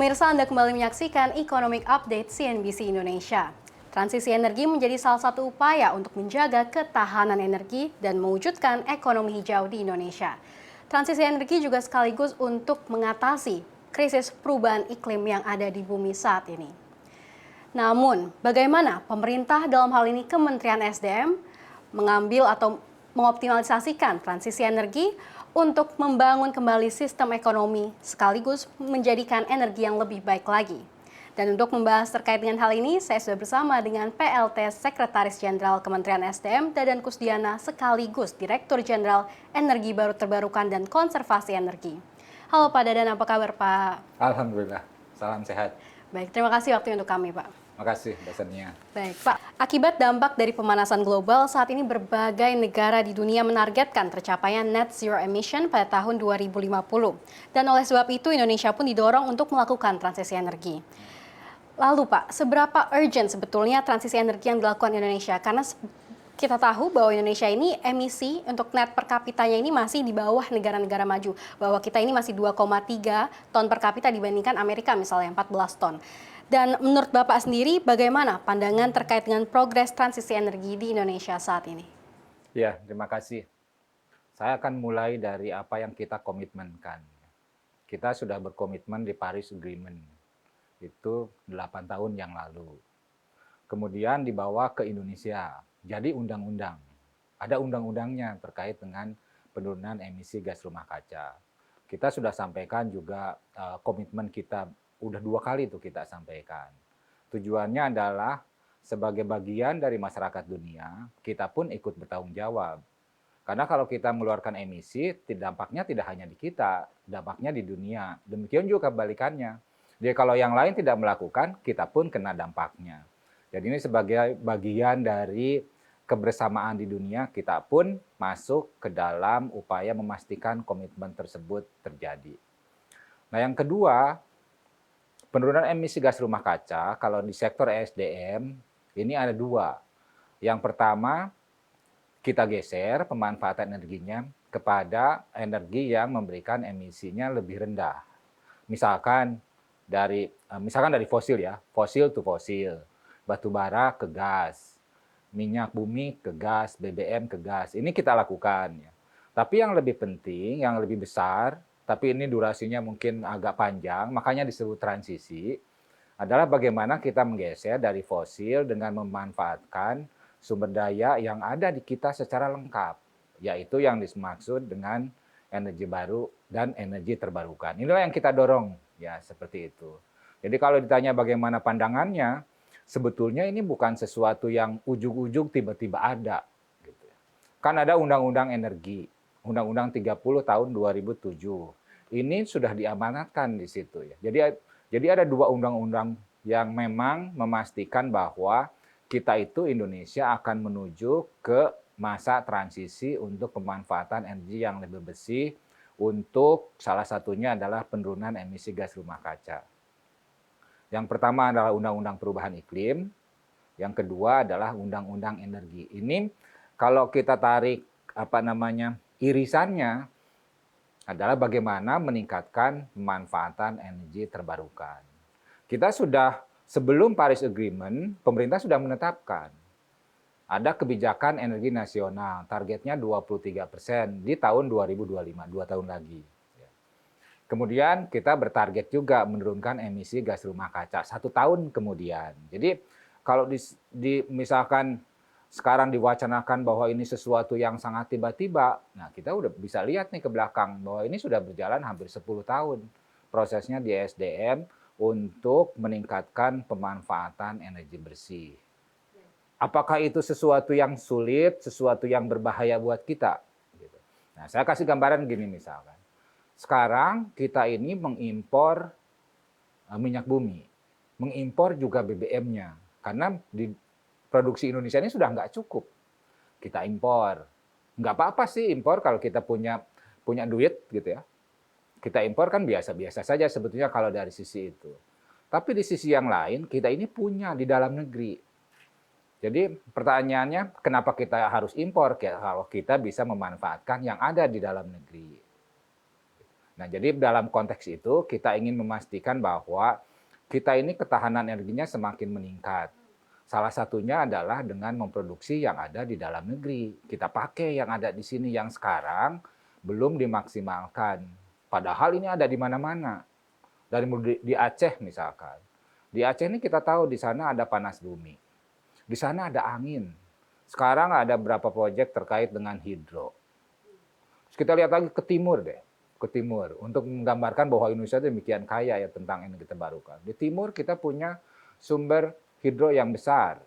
Pemirsa, Anda kembali menyaksikan Economic Update CNBC Indonesia. Transisi energi menjadi salah satu upaya untuk menjaga ketahanan energi dan mewujudkan ekonomi hijau di Indonesia. Transisi energi juga sekaligus untuk mengatasi krisis perubahan iklim yang ada di bumi saat ini. Namun, bagaimana pemerintah dalam hal ini Kementerian SDM mengambil atau mengoptimalisasikan transisi energi untuk membangun kembali sistem ekonomi sekaligus menjadikan energi yang lebih baik lagi. Dan untuk membahas terkait dengan hal ini, saya sudah bersama dengan PLT Sekretaris Jenderal Kementerian SDM Dadan Kusdiana sekaligus Direktur Jenderal Energi Baru Terbarukan dan Konservasi Energi. Halo Pak Dadan, apa kabar Pak? Alhamdulillah, salam sehat. Baik, terima kasih waktunya untuk kami Pak. Makasih Mbak Sania. Baik Pak, akibat dampak dari pemanasan global, saat ini berbagai negara di dunia menargetkan tercapaian net zero emission pada tahun 2050. Dan oleh sebab itu Indonesia pun didorong untuk melakukan transisi energi. Lalu Pak, seberapa urgent sebetulnya transisi energi yang dilakukan Indonesia? Karena kita tahu bahwa Indonesia ini emisi untuk net per kapitanya ini masih di bawah negara-negara maju. Bahwa kita ini masih 2,3 ton per kapita dibandingkan Amerika misalnya 14 ton. Dan menurut Bapak sendiri, bagaimana pandangan terkait dengan progres transisi energi di Indonesia saat ini? Ya, terima kasih. Saya akan mulai dari apa yang kita komitmenkan. Kita sudah berkomitmen di Paris Agreement, itu 8 tahun yang lalu. Kemudian dibawa ke Indonesia, jadi undang-undang. Ada undang-undangnya terkait dengan penurunan emisi gas rumah kaca. Kita sudah sampaikan juga komitmen kita, udah 2 kali itu kita sampaikan. Tujuannya adalah sebagai bagian dari masyarakat dunia, kita pun ikut bertanggung jawab. Karena kalau kita mengeluarkan emisi, dampaknya tidak hanya di kita, dampaknya di dunia. Demikian juga kebalikannya. Jadi kalau yang lain tidak melakukan, kita pun kena dampaknya. Jadi ini sebagai bagian dari kebersamaan di dunia, kita pun masuk ke dalam upaya memastikan komitmen tersebut terjadi. Nah yang kedua, penurunan emisi gas rumah kaca, kalau di sektor SDM, ini ada 2. Yang pertama, kita geser pemanfaatan energinya kepada energi yang memberikan emisinya lebih rendah. Misalkan dari fosil ya, fosil to fosil, batu bara ke gas, minyak bumi ke gas, BBM ke gas. Ini kita lakukan ya. Tapi yang lebih penting, yang lebih besar, tapi ini durasinya mungkin agak panjang, makanya disebut transisi, adalah bagaimana kita menggeser dari fosil dengan memanfaatkan sumber daya yang ada di kita secara lengkap, yaitu yang dimaksud dengan energi baru dan energi terbarukan. Inilah yang kita dorong, ya seperti itu. Jadi kalau ditanya bagaimana pandangannya, sebetulnya ini bukan sesuatu yang ujug-ujug tiba-tiba ada. Gitu. Kan ada Undang-Undang Energi, Undang-Undang 30 tahun 2007. Ini sudah diamanatkan di situ ya. Jadi ada 2 undang-undang yang memang memastikan bahwa kita itu Indonesia akan menuju ke masa transisi untuk pemanfaatan energi yang lebih bersih, untuk salah satunya adalah penurunan emisi gas rumah kaca. Yang pertama adalah Undang-Undang Perubahan Iklim, yang kedua adalah Undang-Undang Energi. Ini kalau kita tarik irisannya adalah bagaimana meningkatkan pemanfaatan energi terbarukan. Kita sudah sebelum Paris Agreement, pemerintah sudah menetapkan ada kebijakan energi nasional, targetnya 23% di tahun 2025, 2 tahun lagi. Kemudian kita bertarget juga menurunkan emisi gas rumah kaca 1 tahun kemudian. Jadi kalau misalkan sekarang diwacanakan bahwa ini sesuatu yang sangat tiba-tiba, nah kita udah bisa lihat nih ke belakang bahwa ini sudah berjalan hampir 10 tahun prosesnya di SDM untuk meningkatkan pemanfaatan energi bersih. Apakah itu sesuatu yang sulit, sesuatu yang berbahaya buat kita? Nah, saya kasih gambaran gini misalkan. Sekarang kita ini mengimpor minyak bumi, mengimpor juga BBM-nya, karena di produksi Indonesia ini sudah nggak cukup. Kita impor. Nggak apa-apa sih impor kalau kita punya duit gitu ya. Kita impor kan biasa-biasa saja sebetulnya kalau dari sisi itu. Tapi di sisi yang lain kita ini punya di dalam negeri. Jadi pertanyaannya kenapa kita harus impor kalau kita bisa memanfaatkan yang ada di dalam negeri. Nah, jadi dalam konteks itu kita ingin memastikan bahwa kita ini ketahanan energinya semakin meningkat. Salah satunya adalah dengan memproduksi yang ada di dalam negeri. Kita pakai yang ada di sini yang sekarang belum dimaksimalkan. Padahal ini ada di mana-mana. Dari di Aceh misalkan. Di Aceh ini kita tahu di sana ada panas bumi. Di sana ada angin. Sekarang ada beberapa proyek terkait dengan hidro. Terus kita lihat lagi ke timur deh. Ke timur untuk menggambarkan bahwa Indonesia itu demikian kaya ya tentang energi terbarukan. Di timur kita punya sumber hidro yang besar,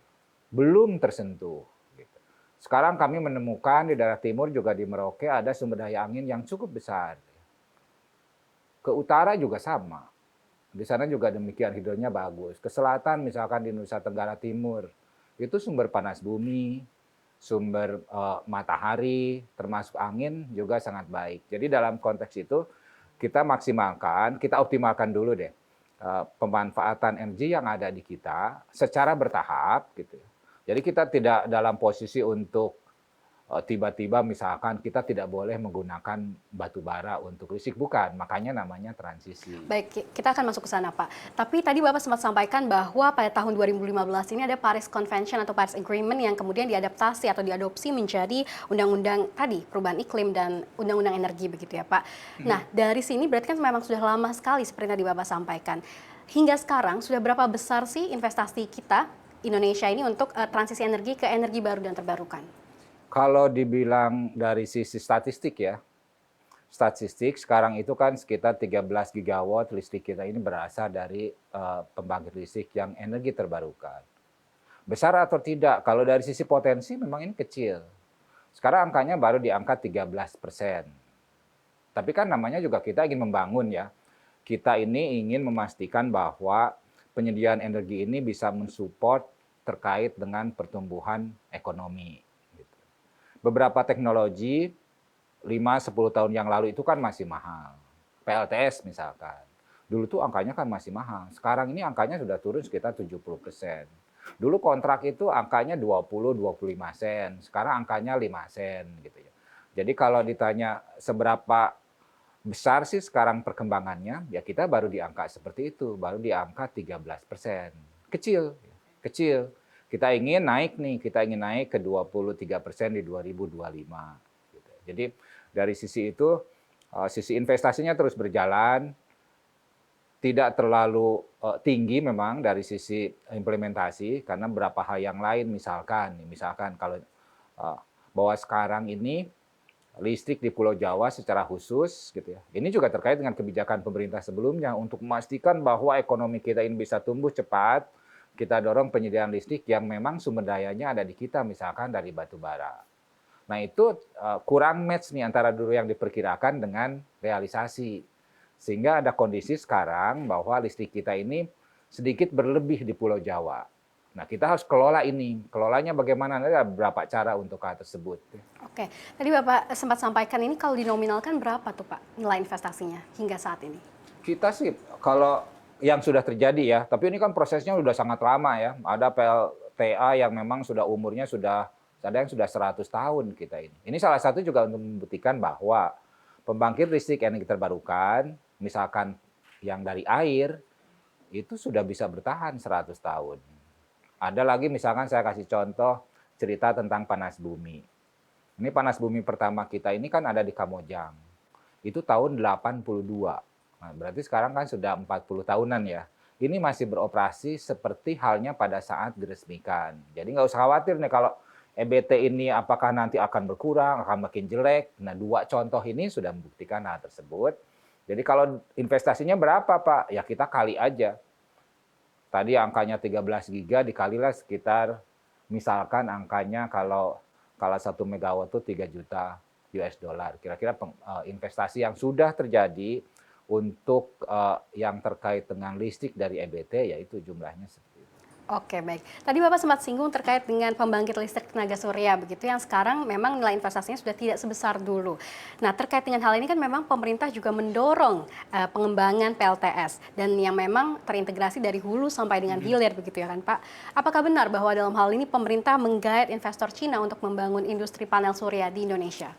belum tersentuh. Gitu. Sekarang kami menemukan di daerah timur juga di Merauke ada sumber daya angin yang cukup besar. Ke utara juga sama. Di sana juga demikian hidronya bagus. Ke selatan misalkan di Nusa Tenggara Timur itu sumber panas bumi, sumber matahari, termasuk angin juga sangat baik. Jadi dalam konteks itu kita maksimalkan, kita optimalkan dulu deh pemanfaatan energi yang ada di kita secara bertahap gitu. Jadi kita tidak dalam posisi untuk tiba-tiba misalkan kita tidak boleh menggunakan batu bara untuk listrik, bukan. Makanya namanya transisi. Baik, kita akan masuk ke sana, Pak. Tapi tadi Bapak sempat sampaikan bahwa pada tahun 2015 ini ada Paris Convention atau Paris Agreement yang kemudian diadaptasi atau diadopsi menjadi undang-undang tadi, perubahan iklim dan undang-undang energi begitu ya, Pak. Nah, dari sini berarti kan memang sudah lama sekali seperti tadi Bapak sampaikan. Hingga sekarang sudah berapa besar sih investasi kita Indonesia ini untuk transisi energi ke energi baru dan terbarukan? Kalau dibilang dari sisi statistik ya, statistik sekarang itu kan sekitar 13 gigawatt listrik kita ini berasal dari pembangkit listrik yang energi terbarukan. Besar atau tidak? Kalau dari sisi potensi memang ini kecil. Sekarang angkanya baru di angka 13%. Tapi kan namanya juga kita ingin membangun ya. Kita ini ingin memastikan bahwa penyediaan energi ini bisa mensupport terkait dengan pertumbuhan ekonomi. Beberapa teknologi 5-10 tahun yang lalu itu kan masih mahal. PLTS misalkan. Dulu tuh angkanya kan masih mahal. Sekarang ini angkanya sudah turun sekitar 70%. Dulu kontrak itu angkanya 20-25 sen. Sekarang angkanya 5 sen gitu ya. Jadi kalau ditanya seberapa besar sih sekarang perkembangannya, ya kita baru di angka seperti itu, baru di angka 13%. Kecil, kecil. Kita ingin naik nih, kita ingin naik ke 23% di 2025. Gitu. Jadi dari sisi itu, sisi investasinya terus berjalan, tidak terlalu tinggi memang dari sisi implementasi, karena beberapa hal yang lain, misalkan kalau bahwa sekarang ini listrik di Pulau Jawa secara khusus, gitu ya. Ini juga terkait dengan kebijakan pemerintah sebelumnya untuk memastikan bahwa ekonomi kita ini bisa tumbuh cepat. Kita dorong penyediaan listrik yang memang sumber dayanya ada di kita, misalkan dari batu bara. Nah itu kurang match nih antara dulu yang diperkirakan dengan realisasi. Sehingga ada kondisi sekarang bahwa listrik kita ini sedikit berlebih di Pulau Jawa. Nah kita harus kelola ini. Kelolanya bagaimana? Ada beberapa cara untuk hal tersebut. Oke, tadi Bapak sempat sampaikan ini kalau dinominalkan berapa tuh Pak nilai investasinya hingga saat ini? Kita sih kalau yang sudah terjadi ya, tapi ini kan prosesnya sudah sangat lama ya. Ada PLTA yang memang sudah umurnya ada yang sudah 100 tahun kita ini. Ini salah satu juga untuk membuktikan bahwa pembangkit listrik energi terbarukan, misalkan yang dari air, itu sudah bisa bertahan 100 tahun. Ada lagi misalkan saya kasih contoh cerita tentang panas bumi. Ini panas bumi pertama kita ini kan ada di Kamojang. Itu tahun 82. Nah, berarti sekarang kan sudah 40 tahunan ya. Ini masih beroperasi seperti halnya pada saat diresmikan. Jadi nggak usah khawatir nih kalau EBT ini apakah nanti akan berkurang, akan makin jelek. Nah, dua contoh ini sudah membuktikan hal tersebut. Jadi kalau investasinya berapa Pak? Ya kita kali aja. Tadi angkanya 13 giga dikalilah sekitar, misalkan angkanya kalau 1 megawatt itu 3 juta US dollar. Kira-kira investasi yang sudah terjadi untuk yang terkait dengan listrik dari EBT, yaitu jumlahnya seperti itu. Oke, baik. Tadi Bapak sempat singgung terkait dengan pembangkit listrik tenaga surya, begitu yang sekarang memang nilai investasinya sudah tidak sebesar dulu. Nah, terkait dengan hal ini kan memang pemerintah juga mendorong pengembangan PLTS dan yang memang terintegrasi dari hulu sampai dengan hilir, begitu ya kan Pak? Apakah benar bahwa dalam hal ini pemerintah menggait investor Cina untuk membangun industri panel surya di Indonesia?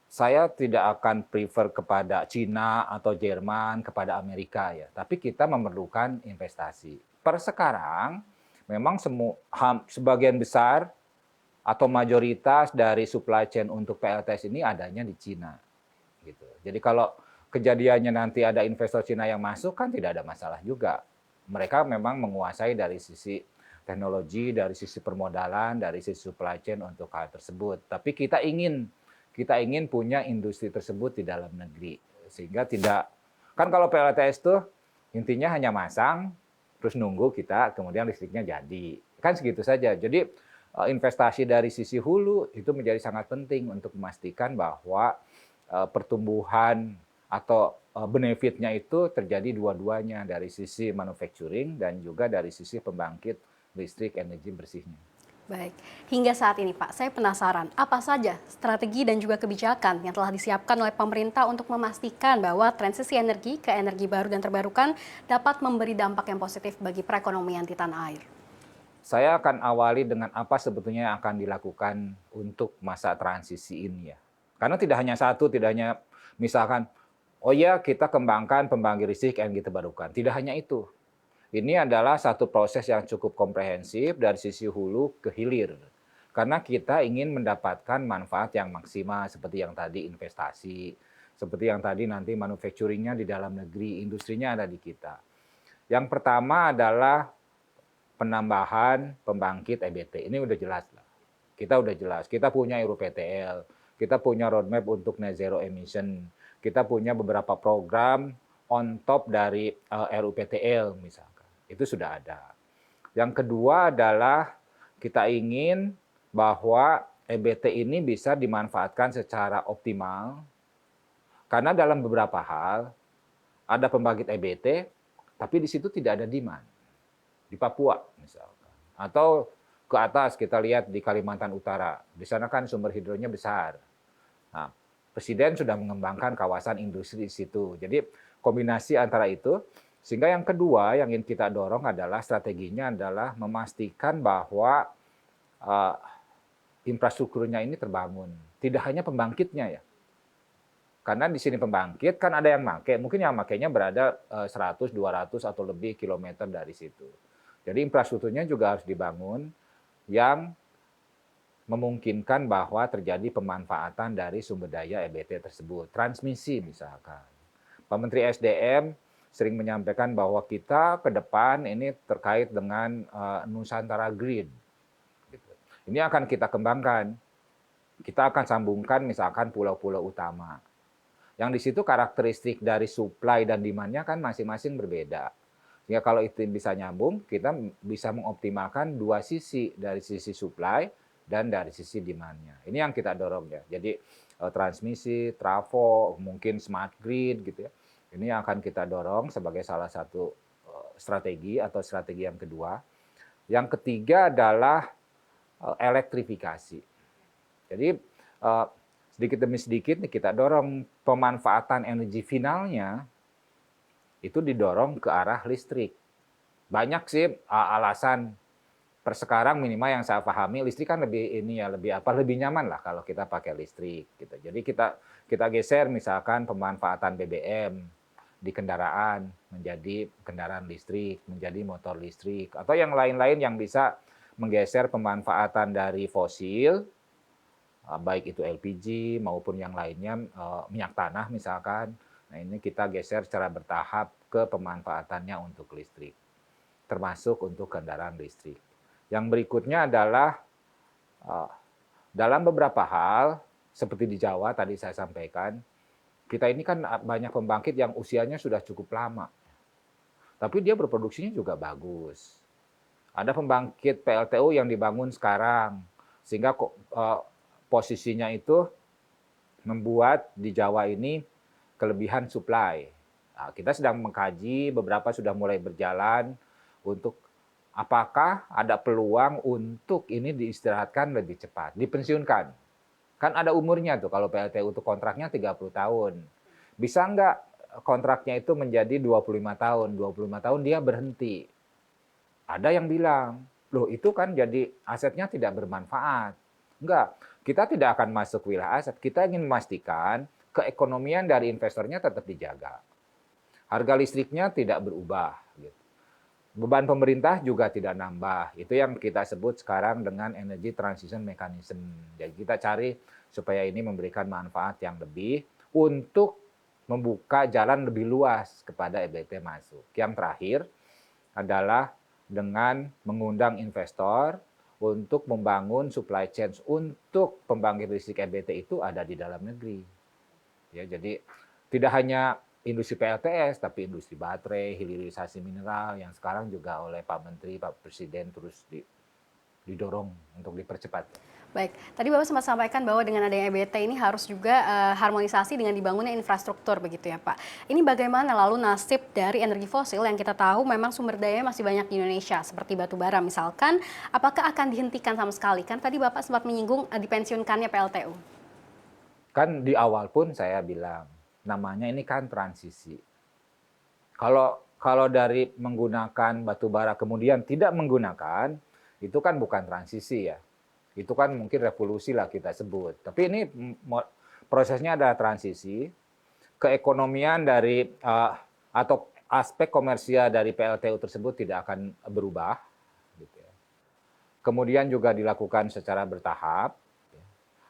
saya tidak akan prefer kepada Cina atau Jerman, kepada Amerika ya, tapi kita memerlukan investasi. Per sekarang memang sebagian besar atau mayoritas dari supply chain untuk PLTS ini adanya di Cina gitu. Jadi kalau kejadiannya nanti ada investor Cina yang masuk kan tidak ada masalah juga. Mereka memang menguasai dari sisi teknologi, dari sisi permodalan, dari sisi supply chain untuk hal tersebut. Tapi kita ingin punya industri tersebut di dalam negeri. Sehingga tidak, kan kalau PLTS itu intinya hanya masang, terus nunggu kita, kemudian listriknya jadi. Kan segitu saja. Jadi investasi dari sisi hulu itu menjadi sangat penting untuk memastikan bahwa pertumbuhan atau benefitnya itu terjadi dua-duanya dari sisi manufacturing dan juga dari sisi pembangkit listrik energi bersihnya. Baik, hingga saat ini Pak, saya penasaran apa saja strategi dan juga kebijakan yang telah disiapkan oleh pemerintah untuk memastikan bahwa transisi energi ke energi baru dan terbarukan dapat memberi dampak yang positif bagi perekonomian di tanah air. Saya akan awali dengan apa sebetulnya yang akan dilakukan untuk masa transisi ini ya. Karena tidak hanya satu, tidak hanya misalkan, oh ya kita kembangkan pembangkit listrik energi terbarukan. Tidak hanya itu. Ini adalah satu proses yang cukup komprehensif dari sisi hulu ke hilir. Karena kita ingin mendapatkan manfaat yang maksimal seperti yang tadi investasi, seperti yang tadi nanti manufacturingnya di dalam negeri, industrinya ada di kita. Yang pertama adalah penambahan pembangkit EBT. Ini udah jelas lah. Kita udah jelas. Kita punya RUPTL, kita punya roadmap untuk net zero emission, kita punya beberapa program on top dari RUPTL misalkan. Itu sudah ada. Yang kedua adalah kita ingin bahwa EBT ini bisa dimanfaatkan secara optimal karena dalam beberapa hal ada pembangkit EBT tapi di situ tidak ada demand. Di Papua misalkan. Atau ke atas kita lihat di Kalimantan Utara. Di sana kan sumber hidronya besar. Nah, Presiden sudah mengembangkan kawasan industri di situ. Jadi kombinasi antara itu. Sehingga yang kedua yang ingin kita dorong adalah strateginya adalah memastikan bahwa infrastrukturnya ini terbangun. Tidak hanya pembangkitnya ya. Karena di sini pembangkit kan ada yang pakai, mungkin yang makainya berada 100, 200 atau lebih kilometer dari situ. Jadi infrastrukturnya juga harus dibangun yang memungkinkan bahwa terjadi pemanfaatan dari sumber daya EBT tersebut. Transmisi misalkan. Pak Menteri SDM sering menyampaikan bahwa kita ke depan ini terkait dengan Nusantara Grid. Gitu. Ini akan kita kembangkan. Kita akan sambungkan misalkan pulau-pulau utama. Yang di situ karakteristik dari supply dan demand-nya kan masing-masing berbeda. Ya kalau itu bisa nyambung, kita bisa mengoptimalkan dua sisi, dari sisi supply dan dari sisi demand-nya. Ini yang kita dorong ya. Jadi transmisi, trafo, mungkin smart grid gitu ya. Ini yang akan kita dorong sebagai salah satu strategi atau strategi yang kedua. Yang ketiga adalah elektrifikasi. Jadi sedikit demi sedikit kita dorong pemanfaatan energi finalnya itu didorong ke arah listrik. Banyak sih alasan. Per sekarang minimal yang saya pahami listrik kan lebih lebih nyaman lah kalau kita pakai listrik gitu. Jadi kita geser misalkan pemanfaatan BBM di kendaraan menjadi kendaraan listrik, menjadi motor listrik atau yang lain-lain yang bisa menggeser pemanfaatan dari fosil baik itu LPG maupun yang lainnya minyak tanah misalkan. Nah, ini kita geser secara bertahap ke pemanfaatannya untuk listrik. Termasuk untuk kendaraan listrik. Yang berikutnya adalah dalam beberapa hal, seperti di Jawa tadi saya sampaikan, kita ini kan banyak pembangkit yang usianya sudah cukup lama. Tapi dia berproduksinya juga bagus. Ada pembangkit PLTU yang dibangun sekarang, sehingga posisinya itu membuat di Jawa ini kelebihan supply. Nah, kita sedang mengkaji, beberapa sudah mulai berjalan untuk apakah ada peluang untuk ini diistirahatkan lebih cepat, dipensiunkan. Kan ada umurnya tuh, kalau PLTU itu kontraknya 30 tahun. Bisa nggak kontraknya itu menjadi 25 tahun, 25 tahun dia berhenti. Ada yang bilang, loh itu kan jadi asetnya tidak bermanfaat. Enggak, kita tidak akan masuk wilayah aset. Kita ingin memastikan keekonomian dari investornya tetap dijaga. Harga listriknya tidak berubah. Gitu. Beban pemerintah juga tidak nambah. Itu yang kita sebut sekarang dengan energy transition mechanism. Jadi kita cari supaya ini memberikan manfaat yang lebih untuk membuka jalan lebih luas kepada EBT masuk. Yang terakhir adalah dengan mengundang investor untuk membangun supply chain untuk pembangkit listrik EBT itu ada di dalam negeri. Ya, jadi tidak hanya industri PLTS, tapi industri baterai, hilirisasi mineral yang sekarang juga oleh Pak Menteri, Pak Presiden terus didorong untuk dipercepat. Baik, tadi Bapak sempat sampaikan bahwa dengan adanya EBT ini harus juga harmonisasi dengan dibangunnya infrastruktur begitu ya Pak. Ini bagaimana lalu nasib dari energi fosil yang kita tahu memang sumber dayanya masih banyak di Indonesia seperti batu bara misalkan, apakah akan dihentikan sama sekali? Kan tadi Bapak sempat menyinggung dipensiunkannya PLTU. Kan di awal pun saya bilang, namanya ini kan transisi. Kalau dari menggunakan batu bara kemudian tidak menggunakan, itu kan bukan transisi ya. Itu kan mungkin revolusi lah kita sebut. Tapi ini prosesnya adalah transisi. Keekonomian dari atau aspek komersial dari PLTU tersebut tidak akan berubah. Gitu ya. Kemudian juga dilakukan secara bertahap.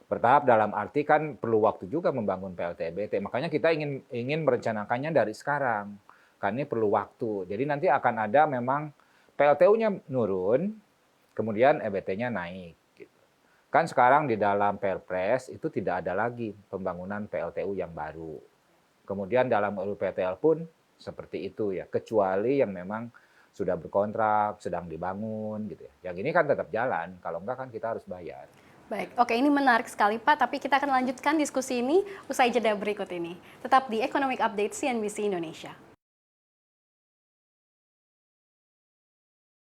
Bertahap dalam arti kan perlu waktu juga membangun PLT EBT. Makanya kita ingin merencanakannya dari sekarang. Karena ini perlu waktu. Jadi nanti akan ada memang PLTU-nya nurun, kemudian EBT-nya naik. Kan sekarang di dalam Perpres itu tidak ada lagi pembangunan PLTU yang baru. Kemudian dalam RUPTL pun seperti itu ya, kecuali yang memang sudah berkontrak, sedang dibangun gitu ya. Yang ini kan tetap jalan, kalau enggak kan kita harus bayar. Baik, oke ini menarik sekali Pak, tapi kita akan lanjutkan diskusi ini usai jeda berikut ini. Tetap di Economic Update CNBC Indonesia.